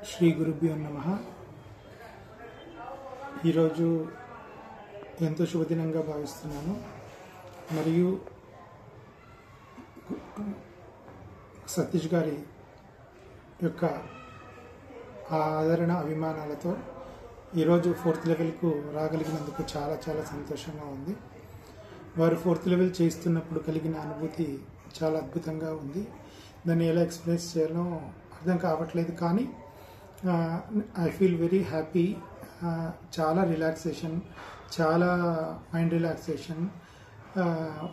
శ్రీ గురుభ్యో నమః. ఈరోజు ఎంతో శుభదినంగా భావిస్తున్నాను. మరియు సతీష్ గారి యొక్క ఆదరణ అభిమానాలతో ఈరోజు 4th లెవెల్కు రాగలిగినందుకు చాలా చాలా సంతోషంగా ఉంది. వారు 4th లెవెల్ చేస్తున్నప్పుడు కలిగిన అనుభూతి చాలా అద్భుతంగా ఉంది. దాన్ని ఎలా ఎక్స్ప్రెస్ చేయాలో అర్థం కావట్లేదు, కానీ ఐ ఫీల్ వెరీ హ్యాపీ. చాలా రిలాక్సేషన్, చాలా మైండ్ రిలాక్సేషన్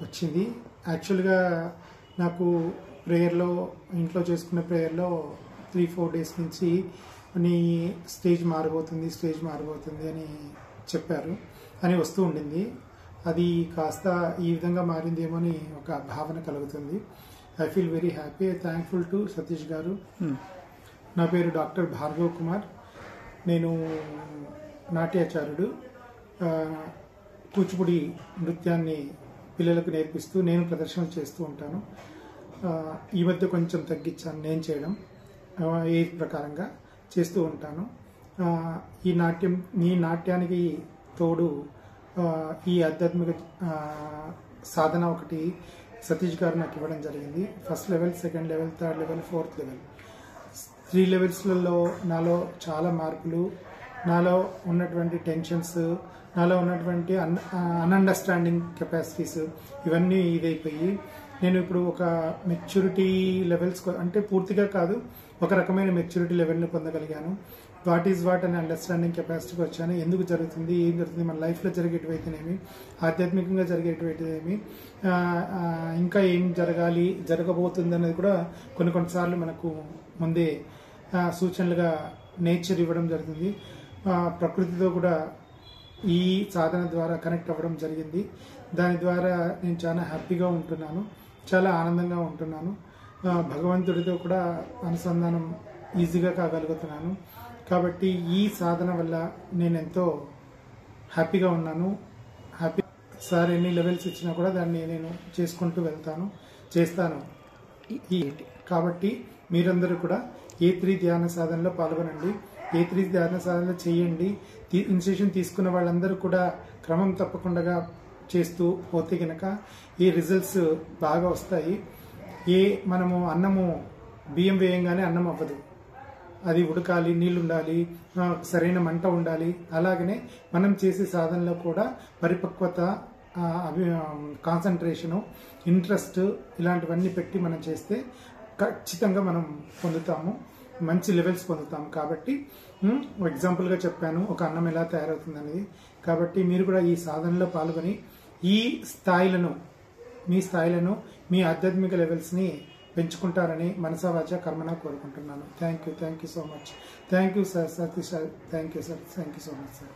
వచ్చింది. యాక్చువల్గా నాకు ప్రేయర్లో, ఇంట్లో చేసుకున్న ప్రేయర్లో 3-4 డేస్ నుంచి నీ స్టేజ్ మారిపోతుంది అని చెప్పారు, అని వస్తూ ఉండింది. అది కాస్త ఈ విధంగా మారిందేమో అని ఒక భావన కలుగుతుంది. I feel very happy. Thankful to Satish గారు. నా పేరు డాక్టర్ భార్గవ్ కుమార్. నేను నాట్యాచార్యుడు. కూచిపూడి నృత్యాన్ని పిల్లలకు నేర్పిస్తూ నేను ప్రదర్శనలు చేస్తూ ఉంటాను. ఈ మధ్య కొంచెం తగ్గించాను నేను చేయడం, ఏజ్ ప్రకారంగా చేస్తూ ఉంటాను. ఈ నాట్యానికి తోడు ఈ ఆధ్యాత్మిక సాధన ఒకటి సతీష్ గారు నాకు ఇవ్వడం జరిగింది. 1st level, 2nd level, 3rd level, 4th level, 3 లెవెల్స్లలో నాలో చాలా మార్పులు, నాలో ఉన్నటువంటి టెన్షన్స్, నాలో ఉన్నటువంటి అన్అండర్స్టాండింగ్ కెపాసిటీస్ ఇవన్నీ ఇదైపోయి నేను ఇప్పుడు ఒక మెచ్యూరిటీ లెవెల్స్, అంటే పూర్తిగా కాదు, ఒక రకమైన మెచ్యూరిటీ లెవెల్ని పొందగలిగాను. వాట్ ఈజ్ వాట్ అనే అండర్స్టాండింగ్ కెపాసిటీకి వచ్చాను. ఎందుకు జరుగుతుంది, ఏం జరుగుతుంది, మన లైఫ్లో జరిగేటివైతేనేమి, ఆధ్యాత్మికంగా జరిగేటివైతేనేమి, ఇంకా ఏం జరగబోతుంది అనేది కూడా కొన్నిసార్లు మనకు ముందే సూచనలుగా నేచర్ ఇవ్వడం జరుగుతుంది. ప్రకృతితో కూడా ఈ సాధన ద్వారా కనెక్ట్ అవ్వడం జరిగింది. దాని ద్వారా నేను చాలా హ్యాపీగా ఉంటున్నాను, చాలా ఆనందంగా ఉంటున్నాను. భగవంతుడితో కూడా అనుసంధానం ఈజీగా కాగలుగుతున్నాను. కాబట్టి ఈ సాధన వల్ల నేను ఎంతో హ్యాపీగా ఉన్నాను. సార్ ఎన్ని లెవెల్స్ ఇచ్చినా కూడా దాన్ని నేను చేసుకుంటూ చేస్తాను. కాబట్టి మీరందరూ కూడా A3 ధ్యాన సాధనలో పాల్గొనండి. A3 ధ్యాన సాధన చేయండి. ఇనిషియేషన్ తీసుకున్న వాళ్ళందరూ కూడా క్రమం తప్పకుండా చేస్తూ పోతే కనుక ఈ రిజల్ట్స్ బాగా వస్తాయి. మనము అన్నము బియ్యం వేయంగానే అన్నం అవ్వదు, అది ఉడకాలి, నీళ్ళు ఉండాలి, సరైన మంట ఉండాలి. అలాగనే మనం చేసే సాధనలో కూడా పరిపక్వత, కాన్సన్ట్రేషను, ఇంట్రెస్ట్ ఇలాంటివన్నీ పెట్టి మనం చేస్తే ఖచ్చితంగా మనం పొందుతాము, మంచి లెవెల్స్ పొందుతాము. కాబట్టి ఎగ్జాంపుల్గా చెప్పాను ఒక అన్నం ఎలా తయారవుతుంది అనేది. కాబట్టి మీరు కూడా ఈ సాధనలో పాల్గొని ఈ స్థాయిలను, మీ ఆధ్యాత్మిక లెవెల్స్ని పెంచుకుంటారని మనసా వాచా కర్మన కోరుకుంటున్నాను. Thank you so much. Thank you sir, Satish sir. Thank you sir. Thank you so much sir.